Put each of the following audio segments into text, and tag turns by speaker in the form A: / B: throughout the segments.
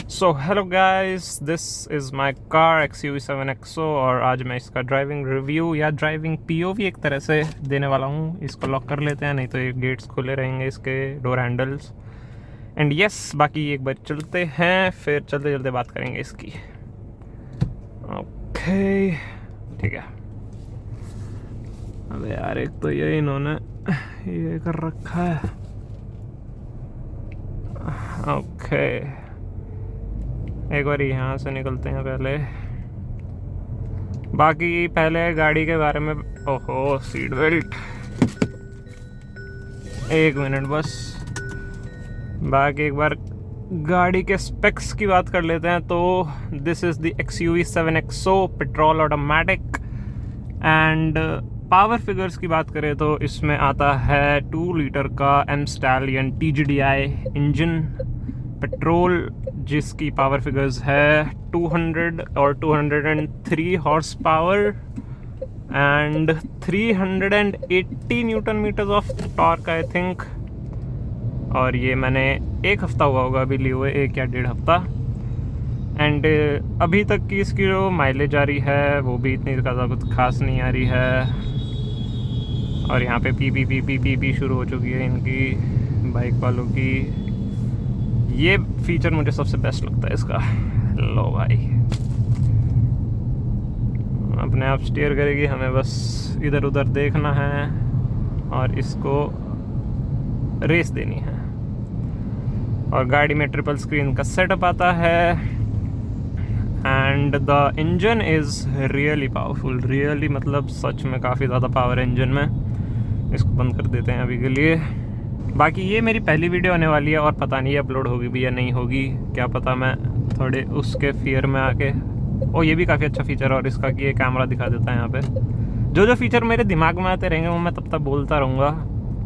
A: So hello guys, this is my car XUV7XO और आज मैं इसका ड्राइविंग रिव्यू या ड्राइविंग POV एक तरह से देने वाला हूँ। इसको लॉक कर लेते हैं, नहीं तो ये गेट्स खुले रहेंगे इसके डोर हैंडल्स। एंड यस, बाकी एक बार चलते हैं, फिर चलते चलते बात करेंगे इसकी। ओके, ठीक है। अबे यार, एक तो ये इन्होंने ये कर रखा है। ओके, एक बार यहाँ से निकलते हैं पहले। बाकी पहले गाड़ी के बारे में, ओहो सीट बेल्ट, एक मिनट बस। बाकी एक बार गाड़ी के स्पेक्स की बात कर लेते हैं। तो this is the XUV7XO petrol automatic. And power figures की बात करें तो इसमें आता है 2 लीटर का M Stallion TGDI engine petrol, जिसकी पावर फिगर्स है 200 और 203 horse power and 380 newton metres of torque I think. और ये मैंने एक हफ़्ता हुआ होगा अभी लिए हुए, 1 या 1.5 हफ्ता। एंड अभी तक की इसकी जो माइलेज आ रही है वो भी इतनी ज़्यादा कुछ खास नहीं आ रही है। और यहाँ पे पी शुरू हो चुकी है इनकी बाइक वालों की। ये फीचर मुझे सबसे बेस्ट लगता है इसका। लो भाई, अपने आप स्टीयर करेगी, हमें बस इधर उधर देखना है और इसको रेस देनी है। और गाड़ी में ट्रिपल स्क्रीन का सेटअप आता है। And the engine is really powerful, really मतलब सच में काफ़ी ज़्यादा पावर इंजन में। इसको बंद कर देते हैं अभी के लिए। बाकी ये मेरी पहली वीडियो होने वाली है और पता नहीं अपलोड होगी भी या नहीं होगी, क्या पता। मैं थोड़े उसके फियर में आके, ओ ये भी काफ़ी अच्छा फीचर है और इसका कि ये कैमरा दिखा देता है यहाँ पे। जो फीचर मेरे दिमाग में आते रहेंगे वो मैं तब तक बोलता रहूँगा।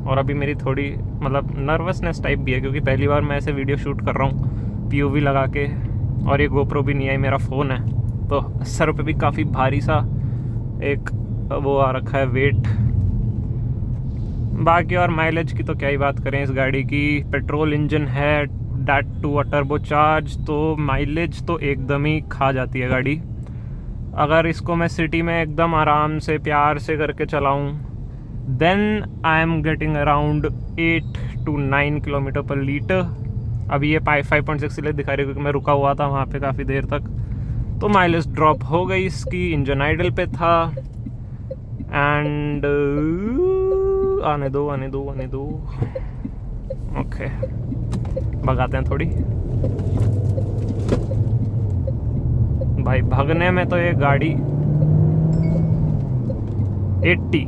A: और अभी मेरी थोड़ी मतलब नर्वसनेस टाइप भी है, क्योंकि पहली बार मैं ऐसे वीडियो शूट कर रहा हूँ POV लगा के। और ये GoPro भी नहीं आई, मेरा फ़ोन है, तो सर पे भी काफ़ी भारी सा एक वो आ रखा है, वेट। बाकी और माइलेज की तो क्या ही बात करें, इस गाड़ी की पेट्रोल इंजन है, डैट टू टर्बो चार्ज, तो माइलेज तो एकदम ही खा जाती है गाड़ी। अगर इसको मैं सिटी में एकदम आराम से प्यार से करके चलाऊं, then I am getting around 8 to 9 kilometre per litre. अभी ये 5.6 इसलिए दिखा रही है क्योंकि मैं रुका हुआ था वहाँ पे काफ़ी देर तक, तो माइलेज ड्रॉप हो गई इसकी। इंजन आइडल पे था। एंड आने दो। ओके, भगाते हैं थोड़ी। भाई भगने में तो ये गाड़ी 80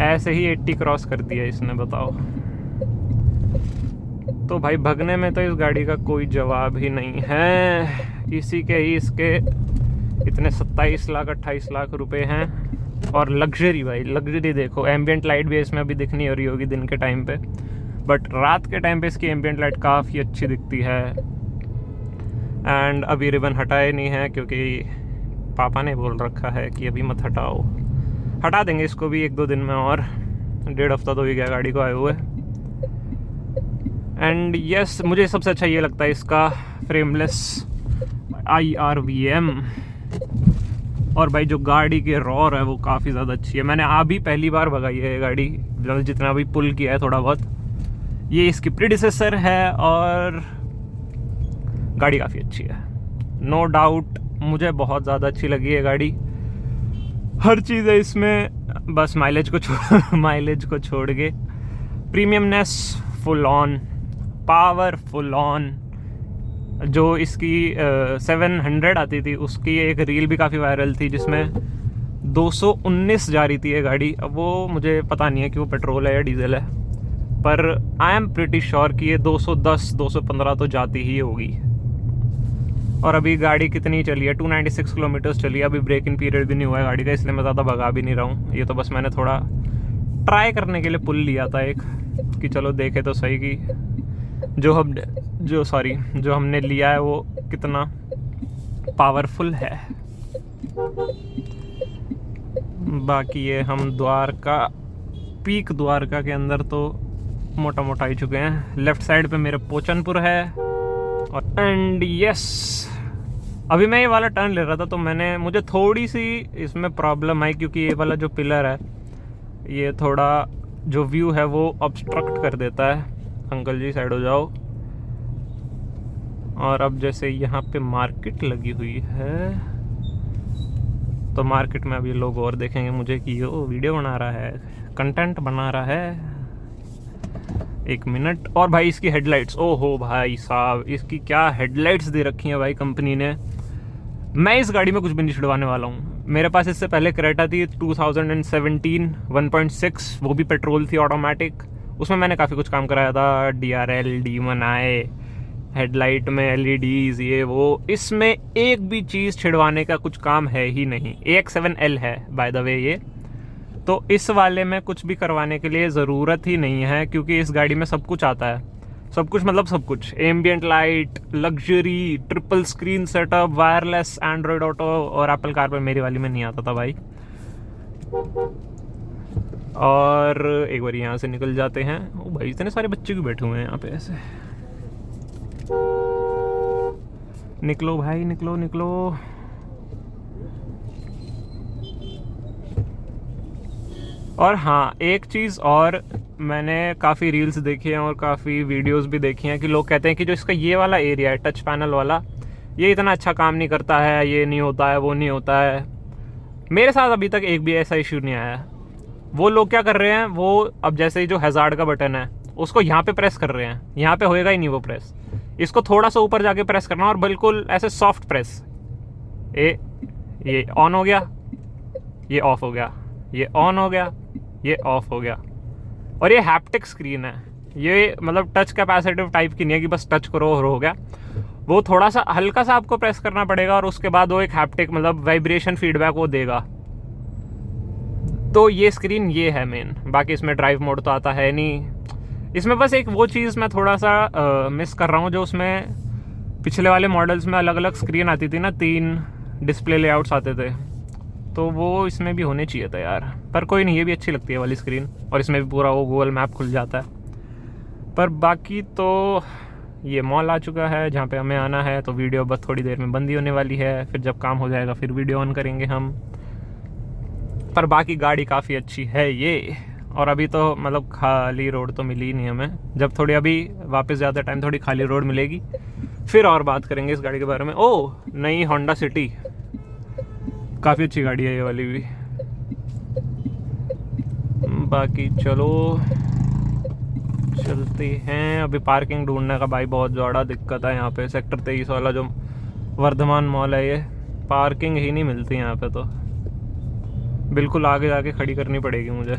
A: ऐसे ही 80 क्रॉस कर दिया इसने, बताओ। तो भाई भगने में तो इस गाड़ी का कोई जवाब ही नहीं है। इसी के ही इसके इतने 27 लाख 28 लाख रुपए हैं। और लग्जरी, भाई लग्जरी देखो, एम्बियंट लाइट भी इसमें अभी दिखनी हो रही होगी दिन के टाइम पे, बट रात के टाइम पे इसकी एम्बियंट लाइट काफ़ी अच्छी दिखती है। एंड अभी रिबन हटाए नहीं है क्योंकि पापा ने बोल रखा है कि अभी मत हटाओ। हटा देंगे इसको भी 1-2 दिन में, और 1.5 हफ्ता तो ही गया गाड़ी को आए हुए। एंड यस, मुझे सबसे अच्छा ये लगता है इसका फ्रेमलेस IRVM। और भाई जो गाड़ी की रॉर है वो काफ़ी ज़्यादा अच्छी है। मैंने अभी पहली बार भगाई है ये गाड़ी, जितना भी पुल किया है थोड़ा बहुत। ये इसकी प्रीडिसेसर है और गाड़ी काफ़ी अच्छी है, नो डाउट। मुझे बहुत ज़्यादा अच्छी लगी है गाड़ी, हर चीज़ है इसमें, बस माइलेज को छोड़ के। Premiumness full on, power full on. जो इसकी 700 आती थी उसकी एक रील भी काफ़ी वायरल थी जिसमें 219 जा रही थी ये गाड़ी। अब वो मुझे पता नहीं है कि वो पेट्रोल है या डीजल है, पर आई एम प्रिटी श्योर कि ये 210-215 तो जाती ही होगी। और अभी गाड़ी कितनी चली है, 296 किलोमीटर्स चली है। अभी ब्रेक इन पीरियड भी नहीं हुआ है गाड़ी का, इसलिए मैं ज़्यादा भगा भी नहीं रहा हूँ। ये तो बस मैंने थोड़ा ट्राई करने के लिए पुल लिया था एक, कि चलो देखे तो सही कि जो हमने लिया है वो कितना पावरफुल है। बाकी ये हम द्वारका, पीक द्वारका के अंदर तो मोटा मोटा ही चुके हैं। लेफ्ट साइड पे मेरे पोचनपुर है और एंड यस, अभी मैं ये वाला टर्न ले रहा था तो मुझे थोड़ी सी इसमें प्रॉब्लम आई, क्योंकि ये वाला जो पिलर है ये थोड़ा जो व्यू है वो ऑब्स्ट्रक्ट कर देता है। अंकल जी साइड हो जाओ। और अब जैसे यहाँ पे मार्केट लगी हुई है तो मार्केट में अभी लोग और देखेंगे मुझे कि यो वीडियो बना रहा है, कंटेंट बना रहा है। 1 मिनट। और भाई इसकी हेडलाइट्स, ओहो भाई साहब, इसकी क्या हेडलाइट्स दे रखी हैं भाई कंपनी ने। मैं इस गाड़ी में कुछ भी नहीं छिड़वाने वाला हूँ। मेरे पास इससे पहले क्रेटा थी 2017 1.6, वो भी पेट्रोल थी ऑटोमेटिक। उसमें मैंने काफ़ी कुछ काम कराया था, DRL D1i, हेडलाइट में LEDs, ये वो। इसमें एक भी चीज़ छिड़वाने का कुछ काम है ही नहीं। AX7L है बाय द वे ये, तो इस वाले में कुछ भी करवाने के लिए ज़रूरत ही नहीं है, क्योंकि इस गाड़ी में सब कुछ आता है। सब कुछ मतलब सब कुछ, ambient light, luxury, triple screen setup, wireless, Android auto और एप्पल कारप्ले मेरी वाली में नहीं आता था भाई। और एक बार यहाँ से निकल जाते हैं। ओ भाई इतने सारे बच्चे क्यों बैठे हुए हैं यहाँ पे ऐसे। निकलो भाई निकलो निकलो। और हाँ, एक चीज़ और, मैंने काफ़ी रील्स देखी हैं और काफ़ी वीडियोस भी देखी हैं कि लोग कहते हैं कि जो इसका ये वाला एरिया है टच पैनल वाला, ये इतना अच्छा काम नहीं करता है, ये नहीं होता है, वो नहीं होता है। मेरे साथ अभी तक एक भी ऐसा इशू नहीं आया। वो लोग क्या कर रहे हैं, वो अब जैसे ही जो हैजार्ड का बटन है उसको यहाँ पे प्रेस कर रहे हैं, यहाँ पे होएगा ही नहीं वो प्रेस। इसको थोड़ा सा ऊपर जाके प्रेस करना और बिल्कुल ऐसे सॉफ्ट प्रेस। ये ऑन हो गया, ये ऑफ हो गया, ये ऑन हो गया, ये ऑफ हो गया। और ये हैप्टिक स्क्रीन है, ये मतलब टच कैपेसिटिव टाइप की नहीं है कि बस टच करो और हो गया। वो थोड़ा सा हल्का सा आपको प्रेस करना पड़ेगा और उसके बाद वो एक हैप्टिक मतलब वाइब्रेशन फीडबैक वो देगा। तो ये स्क्रीन ये है मेन। बाकी इसमें ड्राइव मोड तो आता है नहीं। इसमें बस एक वो चीज़ मैं थोड़ा सा मिस कर रहा हूँ, जो उसमें पिछले वाले मॉडल्स में अलग अलग स्क्रीन आती थी ना, 3 डिस्प्ले लेआउट्स आते थे, तो वो इसमें भी होने चाहिए था यार। पर कोई नहीं, ये भी अच्छी लगती है वाली स्क्रीन, और इसमें भी पूरा वो गूगल मैप खुल जाता है। पर बाकी तो ये मॉल आ चुका है जहाँ पे हमें आना है, तो वीडियो बस थोड़ी देर में बंद ही होने वाली है। फिर जब काम हो जाएगा फिर वीडियो ऑन करेंगे हम। पर बाकी गाड़ी काफ़ी अच्छी है ये। और अभी तो मतलब खाली रोड तो मिली ही नहीं हमें। जब थोड़ी अभी वापस जाते टाइम थोड़ी खाली रोड मिलेगी फिर और बात करेंगे इस गाड़ी के बारे में। ओह, नई होंडा सिटी, काफ़ी अच्छी गाड़ी है ये वाली भी। बाकी चलो चलते हैं। अभी पार्किंग ढूंढने का भाई बहुत ज़्यादा दिक्कत है यहाँ पे। सेक्टर 23 वाला जो वर्धमान मॉल है, ये पार्किंग ही नहीं मिलती यहाँ पे, तो बिल्कुल आगे जाके खड़ी करनी पड़ेगी मुझे।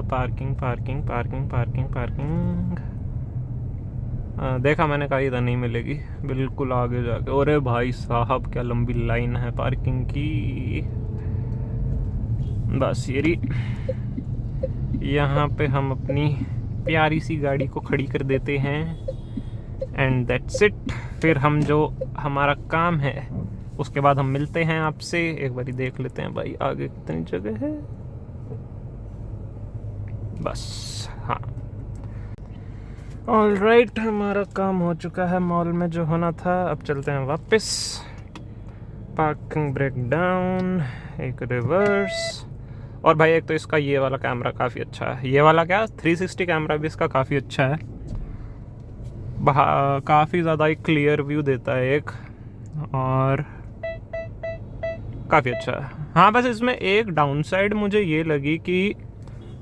A: Parking parking parking parking parking, देखा मैंने, कहा इधर नहीं मिलेगी, बिल्कुल आगे जाके। अरे भाई साहब क्या लंबी लाइन है पार्किंग की। बस ये यहाँ पे हम अपनी प्यारी सी गाड़ी को खड़ी कर देते हैं एंड दैट्स इट। फिर हम जो हमारा काम है उसके बाद हम मिलते हैं आपसे। एक बारी देख लेते हैं भाई आगे कितनी जगह है। बस हाँ, ऑलराइट, हमारा काम हो चुका है मॉल में जो होना था। अब चलते हैं वापस। पार्किंग ब्रेक डाउन, एक रिवर्स। और भाई एक तो इसका ये वाला कैमरा काफ़ी अच्छा है। ये वाला क्या 360 कैमरा भी इसका काफ़ी अच्छा है। काफ़ी ज़्यादा एक क्लियर व्यू देता है एक, और काफ़ी अच्छा है। हाँ, बस इसमें एक डाउन साइड मुझे ये लगी कि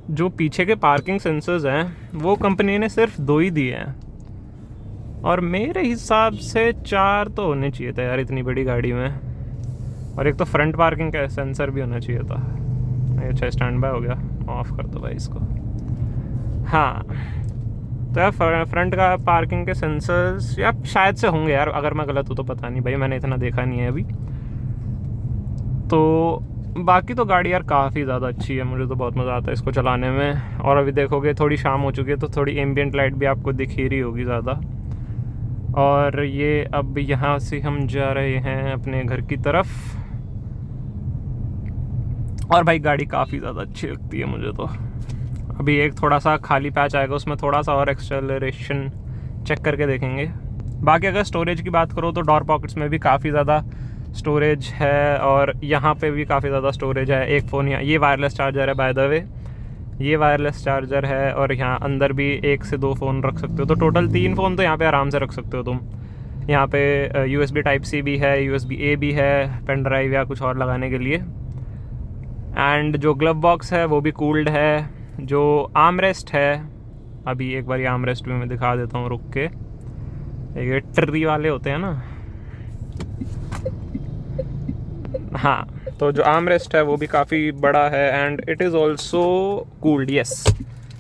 A: जो पीछे के पार्किंग सेंसर्स हैं वो कंपनी ने सिर्फ 2 ही दिए हैं, और मेरे हिसाब से 4 तो होने चाहिए था यार इतनी बड़ी गाड़ी में। और एक तो फ्रंट पार्किंग का सेंसर भी होना चाहिए था। अच्छा, स्टैंड बाय हो गया, ऑफ कर दो भाई इसको। हाँ, तो यार फ्रंट का पार्किंग के सेंसर्स या शायद से होंगे यार, अगर मैं गलत हूँ तो पता नहीं भाई, मैंने इतना देखा नहीं है अभी। तो बाकी तो गाड़ी यार काफ़ी ज़्यादा अच्छी है, मुझे तो बहुत मज़ा आता है इसको चलाने में। और अभी देखोगे थोड़ी शाम हो चुकी है तो थोड़ी एम्बियंट लाइट भी आपको दिख ही रही होगी ज़्यादा। और ये अब यहाँ से हम जा रहे हैं अपने घर की तरफ। और भाई गाड़ी काफ़ी ज़्यादा अच्छी लगती है मुझे तो। अभी एक थोड़ा सा खाली पैच आएगा, उसमें थोड़ा सा और एक्सेलरेशन चेक करके देखेंगे। बाकी अगर स्टोरेज की बात करो तो डोर पॉकेट्स में भी काफ़ी ज़्यादा स्टोरेज है, और यहाँ पे भी काफ़ी ज़्यादा स्टोरेज है। एक फ़ोन यहाँ, ये वायरलेस चार्जर है बाय द वे, ये वायरलेस चार्जर है, और यहाँ अंदर भी 1 से 2 फ़ोन रख सकते हो, तो टोटल 3 फ़ोन तो यहाँ पे आराम से रख सकते हो तुम। यहाँ पे USB Type-C भी है, USB-A भी है, पेन ड्राइव या कुछ और लगाने के लिए। एंड जो ग्लव बॉक्स है वो भी कूल्ड है। जो आर्म रेस्ट है, अभी एक बार ये आर्म रेस्ट भी मैं दिखा देता हूँ रुक के। ये ट्री वाले होते हैं ना, हाँ, तो जो आर्म रेस्ट है वो भी काफ़ी बड़ा है, and it is also cooled, yes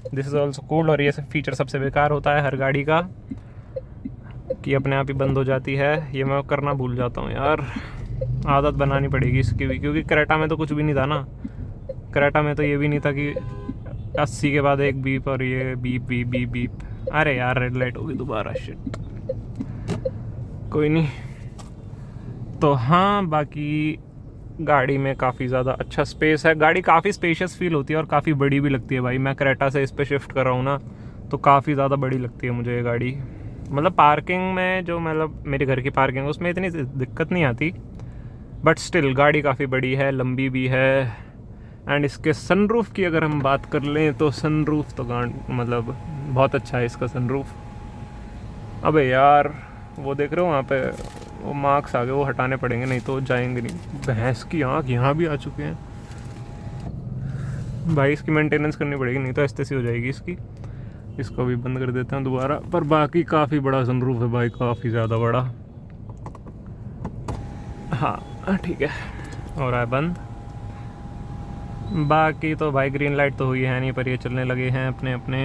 A: this is also cooled. और ये फीचर सबसे बेकार होता है हर गाड़ी का, कि अपने आप ही बंद हो जाती है। ये मैं करना भूल जाता हूँ यार, आदत बनानी पड़ेगी इसकी भी, क्योंकि क्रेटा में तो कुछ भी नहीं था ना। क्रेटा में तो ये भी नहीं था कि 80 के बाद एक बीप, और ये बीप बीप बीप बीप। अरे यार रेड लाइट होगी दोबारा, शिट, कोई नहीं। तो हाँ, बाकी गाड़ी में काफ़ी ज़्यादा अच्छा स्पेस है, गाड़ी काफ़ी स्पेशियस फील होती है और काफ़ी बड़ी भी लगती है भाई। मैं क्रेटा से इस पर शिफ्ट कर रहा हूँ ना, तो काफ़ी ज़्यादा बड़ी लगती है मुझे ये गाड़ी। मतलब पार्किंग में, जो मतलब मेरे घर की पार्किंग है उसमें इतनी दिक्कत नहीं आती, बट स्टिल गाड़ी काफ़ी बड़ी है, लंबी भी है। एंड इसके सनरूफ़ की अगर हम बात कर लें तो सनरूफ़ तो मतलब बहुत अच्छा है इसका सनरूफ़। अबे यार वो देख रहे हो वहाँ पे वो मार्क्स आ गए, वो हटाने पड़ेंगे, नहीं तो जाएंगे नहीं। भैंस की आँख यहाँ भी आ चुके हैं भाई, इसकी मेंटेनेंस करनी पड़ेगी, नहीं तो ऐसे हो जाएगी इसकी। इसको भी बंद कर देते हैं दोबारा। पर बाकी काफ़ी बड़ा सनरूफ है भाई, काफ़ी ज़्यादा बड़ा। हाँ ठीक है, हो रहा है बंद। बाकी तो भाई ग्रीन लाइट तो हुई है नहीं, पर ये चलने लगे हैं अपने अपने।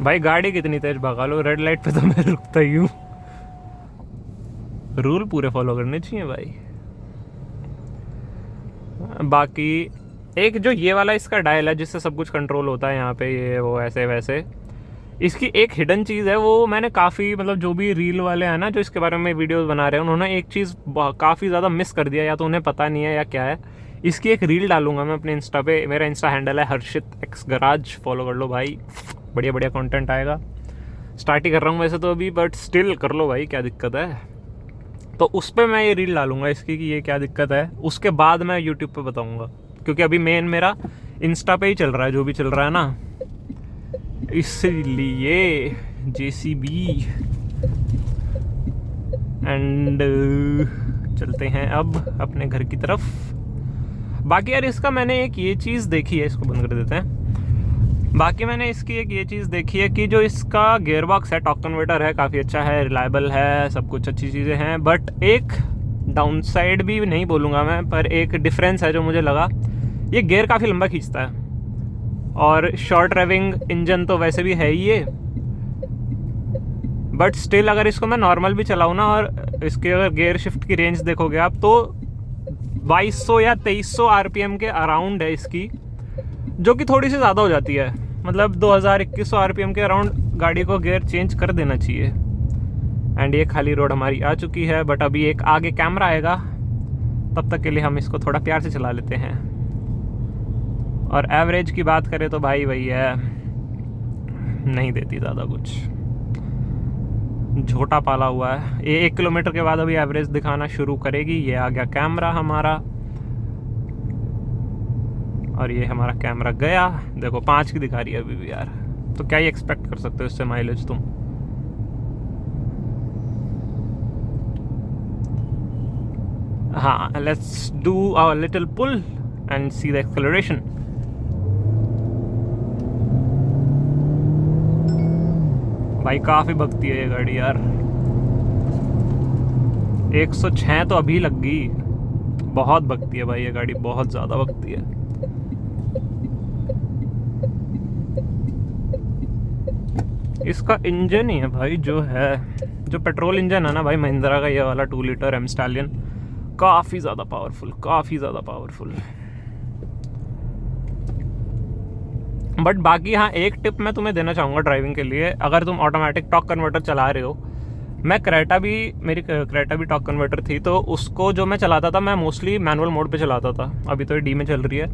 A: भाई गाड़ी कितनी तेज भगा लो, रेड लाइट पे तो मैं रुकता ही हूँ। रूल पूरे फॉलो करने चाहिए भाई। बाकी एक जो ये वाला इसका डायल है जिससे सब कुछ कंट्रोल होता है यहाँ पे, ये वो ऐसे वैसे, इसकी एक हिडन चीज़ है। वो मैंने काफ़ी, मतलब जो भी रील वाले हैं ना जो इसके बारे में वीडियोस बना रहे हैं, उन्होंने एक चीज़ काफ़ी ज़्यादा मिस कर दिया, या तो उन्हें पता नहीं है या क्या है। इसकी एक रील डालूंगा मैं अपने इंस्टा पे, मेरा इंस्टा हैंडल है हर्षित एक्स गराज, फॉलो कर लो भाई, बढ़िया बढ़िया कंटेंट आएगा। स्टार्ट ही कर रहा हूँ वैसे तो अभी, बट स्टिल कर लो भाई, क्या दिक्कत है। तो उस पर मैं ये रील डालूंगा इसकी कि ये क्या दिक्कत है, उसके बाद मैं यूट्यूब पे बताऊंगा, क्योंकि अभी मेन मेरा इंस्टा पे ही चल रहा है जो भी चल रहा है ना, इसलिए JCB। एंड चलते हैं अब अपने घर की तरफ। बाकी यार इसका मैंने एक ये चीज़ देखी है, इसको बंद कर देते हैं। बाकी मैंने इसकी एक ये चीज़ देखी है कि जो इसका गियर बॉक्स है, टॉर्क कन्वर्टर है, काफ़ी अच्छा है, रिलायबल है, सब कुछ अच्छी चीज़ें हैं। बट एक डाउन साइड भी नहीं बोलूँगा मैं, पर एक डिफरेंस है जो मुझे लगा, ये गियर काफ़ी लंबा खींचता है, और शॉर्ट ड्राइविंग इंजन तो वैसे भी है ही ये, बट स्टिल अगर इसको मैं नॉर्मल भी चलाऊँ ना, और इसके अगर गियर शिफ्ट की रेंज देखोगे आप, तो 2200 या 2300 RPM के अराउंड है इसकी, जो कि थोड़ी सी ज़्यादा हो जाती है। मतलब 2000-2100 RPM के अराउंड गाड़ी को गियर चेंज कर देना चाहिए। एंड ये खाली रोड हमारी आ चुकी है, बट अभी एक आगे कैमरा आएगा, तब तक के लिए हम इसको थोड़ा प्यार से चला लेते हैं। और एवरेज की बात करें तो भाई वही है, नहीं देती ज़्यादा कुछ, झोटा पाला हुआ है। ये 1 किलोमीटर के बाद अभी एवरेज दिखाना शुरू करेगी। ये आ गया कैमरा हमारा, और ये हमारा कैमरा गया, देखो 5 की दिखा रही है अभी भी यार। तो क्या ही एक्सपेक्ट कर सकते हो इससे माइलेज तुम। हाँ, let's do our little pull and see the acceleration. भाई काफ़ी भगती है ये गाड़ी यार, 106 तो अभी लग गई, बहुत भगती है भाई ये गाड़ी, बहुत ज़्यादा भगती है। इसका इंजन ही है भाई जो है, जो पेट्रोल इंजन है ना भाई महिंद्रा का, ये वाला 2 लीटर एम स्टैलियन, काफ़ी ज़्यादा पावरफुल, काफ़ी ज़्यादा पावरफुल। बट बाकी हाँ, एक टिप मैं तुम्हें देना चाहूँगा ड्राइविंग के लिए, अगर तुम ऑटोमेटिक टॉर्क कन्वर्टर चला रहे हो, मैं मेरी क्रेटा भी टॉर्क कन्वर्टर थी, तो उसको जो मैं चलाता था, मैं मोस्टली मैनुअल मोड पे चलाता था। अभी तो ये डी में चल रही है,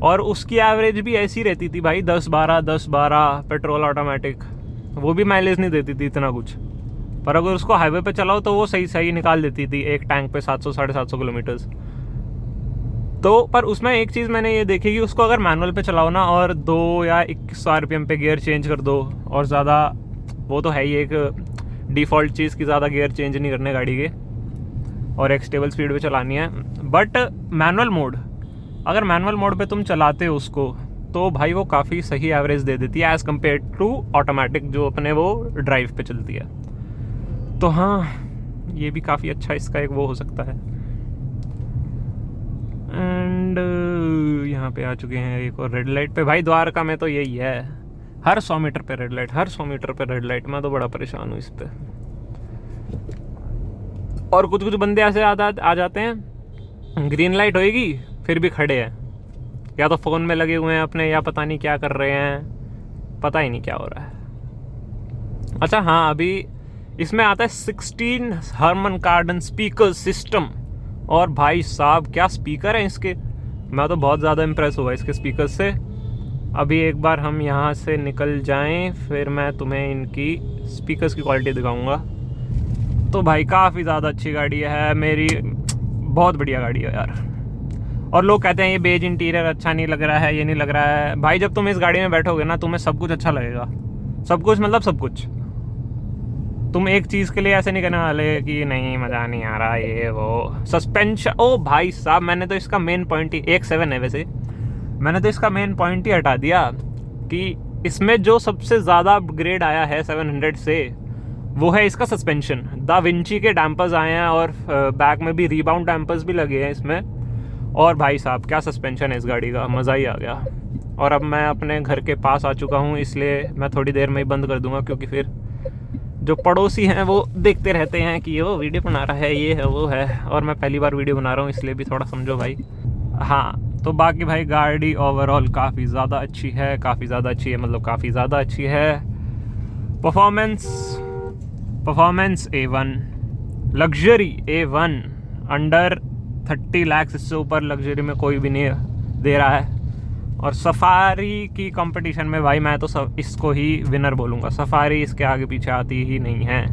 A: और उसकी एवरेज भी ऐसी रहती थी भाई, 10-12 पेट्रोल ऑटोमेटिक। वो भी माइलेज नहीं देती थी इतना कुछ, पर अगर उसको हाईवे पे चलाओ तो वो सही सही निकाल देती थी एक टैंक पे 700-750 किलोमीटर्स। तो पर उसमें एक चीज़ मैंने ये देखी कि उसको अगर मैनुअल पे चलाओ ना, और 2 या 21 RPM पे गियर चेंज कर दो, और ज़्यादा वो तो है ही एक डिफ़ॉल्ट चीज़ की, ज़्यादा गियर चेंज नहीं करने गाड़ी के, और एक स्टेबल स्पीड पे चलानी है। बट मैनुअल मोड, अगर मैनुअल मोड पे तुम चलाते हो उसको, तो भाई वो काफ़ी सही एवरेज दे देती है एज़ कम्पेयर टू ऑटोमेटिक जो अपने वो ड्राइव पे चलती है। तो हाँ, ये भी काफ़ी अच्छा इसका एक वो हो सकता है। एंड यहाँ पे आ चुके हैं एक और रेड लाइट पे। भाई द्वारका में तो यही है, हर 100 मीटर पे रेड लाइट, हर 100 मीटर पे रेड लाइट। मैं तो बड़ा परेशान हूँ इस पे। और कुछ कुछ बंदे ऐसे आ जाते हैं, ग्रीन लाइट होएगी फिर भी खड़े हैं, या तो फ़ोन में लगे हुए हैं अपने, या पता नहीं क्या कर रहे हैं, पता ही नहीं क्या हो रहा है। अच्छा हाँ, अभी इसमें आता है 16 हर्मन कार्डन स्पीकर सिस्टम, और भाई साहब क्या स्पीकर हैं इसके। मैं तो बहुत ज़्यादा इम्प्रेस हुआ इसके स्पीकर से। अभी एक बार हम यहाँ से निकल जाएं, फिर मैं तुम्हें इनकी स्पीकर्स की क्वालिटी दिखाऊंगा। तो भाई काफ़ी ज़्यादा अच्छी गाड़ी है मेरी, बहुत बढ़िया गाड़ी है यार। और लोग कहते हैं ये बेज इंटीरियर अच्छा नहीं लग रहा है, ये नहीं लग रहा है। भाई जब तुम इस गाड़ी में बैठोगे ना, तुम्हें सब कुछ अच्छा लगेगा, सब कुछ मतलब सब कुछ। तुम एक चीज़ के लिए ऐसे नहीं करने वाले कि नहीं मज़ा नहीं आ रहा, ये वो। सस्पेंशन, ओ भाई साहब, मैंने तो इसका मेन पॉइंट ही, 1.7 है वैसे, मैंने तो इसका मेन पॉइंट ही हटा दिया कि इसमें जो सबसे ज़्यादा अपग्रेड आया है 700 से, वो है इसका सस्पेंशन। दा विंची के डैम्पर्स आए हैं, और बैक में भी रीबाउंड डैम्पर्स भी लगे हैं इसमें। और भाई साहब क्या सस्पेंशन है इस गाड़ी का, मज़ा ही आ गया। और अब मैं अपने घर के पास आ चुका हूँ, इसलिए मैं थोड़ी देर में ही बंद कर दूंगा, क्योंकि फिर जो पड़ोसी हैं वो देखते रहते हैं कि वो वीडियो बना रहा है, ये है वो है, और मैं पहली बार वीडियो बना रहा हूँ, इसलिए भी थोड़ा समझो भाई। हाँ, तो बाकी भाई गाड़ी ओवरऑल काफ़ी ज़्यादा अच्छी है, काफ़ी ज़्यादा अच्छी है, मतलब काफ़ी ज़्यादा अच्छी है। Performance A1, luxury A1, under 30 lakh, इससे ऊपर लग्जरी में कोई भी नहीं दे रहा है। और सफारी की कंपटीशन में भाई मैं तो इसको ही विनर बोलूँगा। सफारी इसके आगे पीछे आती ही नहीं है,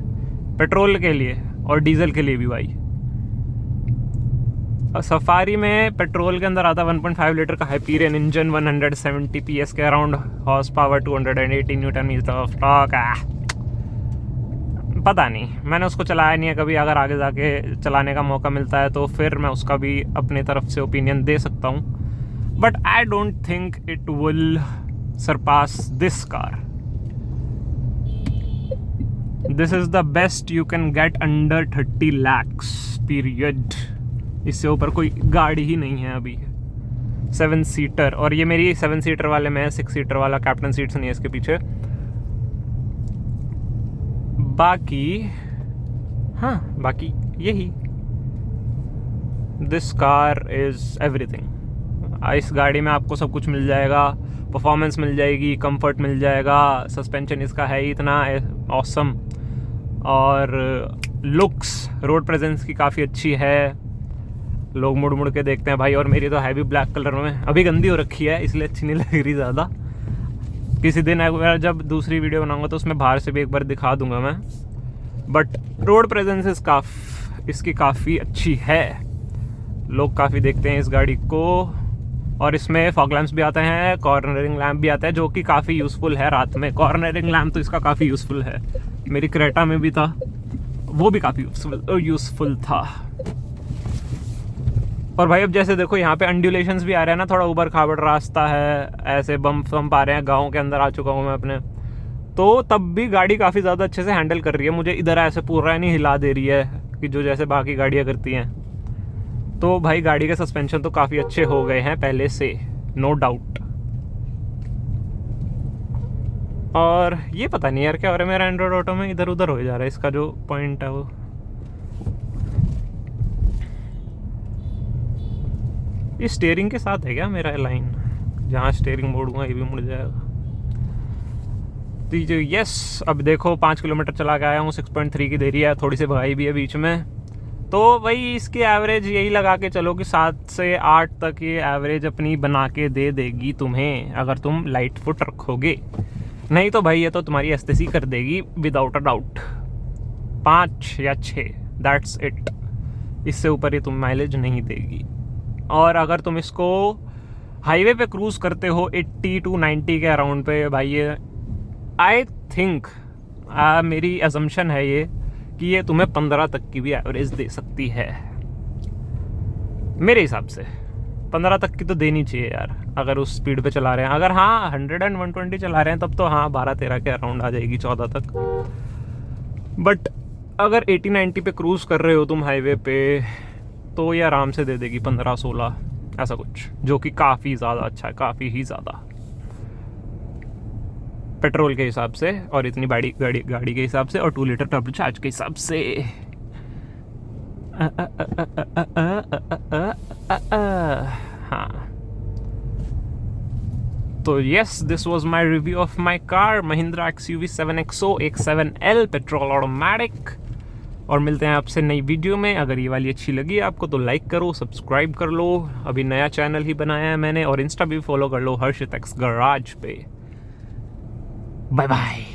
A: पेट्रोल के लिए और डीजल के लिए भी भाई। सफारी में पेट्रोल के अंदर आता 1.5 लीटर का हाइपीरियन इंजन, 170 PS के around horse power, 280 newton metre of torque. पता नहीं, मैंने उसको चलाया नहीं है कभी। अगर आगे जाके चलाने का मौका मिलता है तो फिर मैं उसका भी अपनी तरफ से ओपिनियन दे सकता हूँ, but I don't think it will Sarpass this car. This is the best you can get under 30 lakhs period. इससे ऊपर कोई गाड़ी ही नहीं है अभी। 7 सीटर, और ये मेरी 7 सीटर वाले में है, 6 सीटर वाला कैप्टन सीट्स नहीं है इसके पीछे। बाकी यही, दिस कार इज़ एवरीथिंग। इस गाड़ी में आपको सब कुछ मिल जाएगा, परफॉर्मेंस मिल जाएगी, कंफर्ट मिल जाएगा, सस्पेंशन इसका है ही इतना ऑसम, और लुक्स, रोड प्रेजेंस की काफ़ी अच्छी है। लोग मुड़ मुड़ के देखते हैं भाई, और मेरी तो हैवी ब्लैक कलर में, अभी गंदी हो रखी है इसलिए अच्छी नहीं लग रही ज़्यादा। किसी दिन अगर जब दूसरी वीडियो बनाऊंगा तो उसमें बाहर से भी एक बार दिखा दूंगा मैं। बट रोड प्रेजेंस इसकी काफ़ी अच्छी है, लोग काफ़ी देखते हैं इस गाड़ी को। और इसमें फॉग लैम्प्स भी आते हैं, कॉर्नरिंग लैम्प भी आता है, जो कि काफ़ी यूज़फुल है रात में। कॉर्नरिंग लैम्प तो इसका काफ़ी यूज़फुल है, मेरी क्रेटा में भी था, वो भी काफ़ी यूज़फुल था। और भाई अब जैसे देखो यहाँ पे अंडुलेशंस भी आ रहे हैं ना, थोड़ा ऊबड़ खाबड़ रास्ता है, ऐसे बम्प आ रहे हैं। गाँव के अंदर आ चुका हूँ मैं अपने, तो तब भी गाड़ी काफ़ी ज़्यादा अच्छे से हैंडल कर रही है मुझे। इधर ऐसे पूरा नहीं हिला दे रही है कि जो जैसे बाकी गाड़ियाँ करती हैं। तो भाई गाड़ी के सस्पेंशन तो काफ़ी अच्छे हो गए हैं पहले से, नो डाउट। और ये पता नहीं यार क्या हो रहा है मेरा एंड्रॉयड ऑटो में, इधर उधर हो जा रहा है इसका जो पॉइंट है वो। ये स्टीयरिंग के साथ है क्या मेरा लाइन? जहाँ स्टीयरिंग मोड़ूंगा ये भी मुड़ जाएगा। तो यस, अब देखो 5 किलोमीटर चला के आया हूँ, 6.3 की देरी है, थोड़ी सी भगाई भी है बीच में। तो वही इसकी एवरेज यही लगा के चलो कि 7 से 8 तक ये एवरेज अपनी बना के दे देगी तुम्हें, अगर तुम लाइट फुट रखोगे। नहीं तो भाई ये तो तुम्हारी एसटीसी कर देगी विदाउट अ डाउट। 5 या 6, दैट्स इट। इससे ऊपर ये तुम माइलेज नहीं देगी। और अगर तुम इसको हाईवे पे क्रूज़ करते हो 80 to 90 के अराउंड पे, भाई ये आई थिंक मेरी असम्पशन है ये कि ये तुम्हें 15 तक की भी एवरेज दे सकती है मेरे हिसाब से। 15 तक की तो देनी चाहिए यार, अगर उस स्पीड पे चला रहे हैं। अगर हाँ 100 and 120 चला रहे हैं तब तो हाँ 12-13 के अराउंड आ जाएगी, 14 तक। बट अगर 80-90 पे क्रूज़ कर रहे हो तुम हाईवे पे, तो ये आराम से दे देगी 15-16 ऐसा कुछ, जो कि काफ़ी ज़्यादा अच्छा है, काफ़ी ही ज़्यादा पेट्रोल के हिसाब से, और इतनी बड़ी गाड़ी के हिसाब से, और 2 लीटर टर्बो चार्ज के हिसाब से। हाँ, तो yes, this was my review of my car Mahindra XUV 7XO 7L petrol automatic. और मिलते हैं आपसे नई वीडियो में। अगर ये वाली अच्छी लगी आपको तो लाइक करो, सब्सक्राइब कर लो, अभी नया चैनल ही बनाया है मैंने, और इंस्टा भी फॉलो कर लो हर्षित एक्स गराज पे। Bye bye.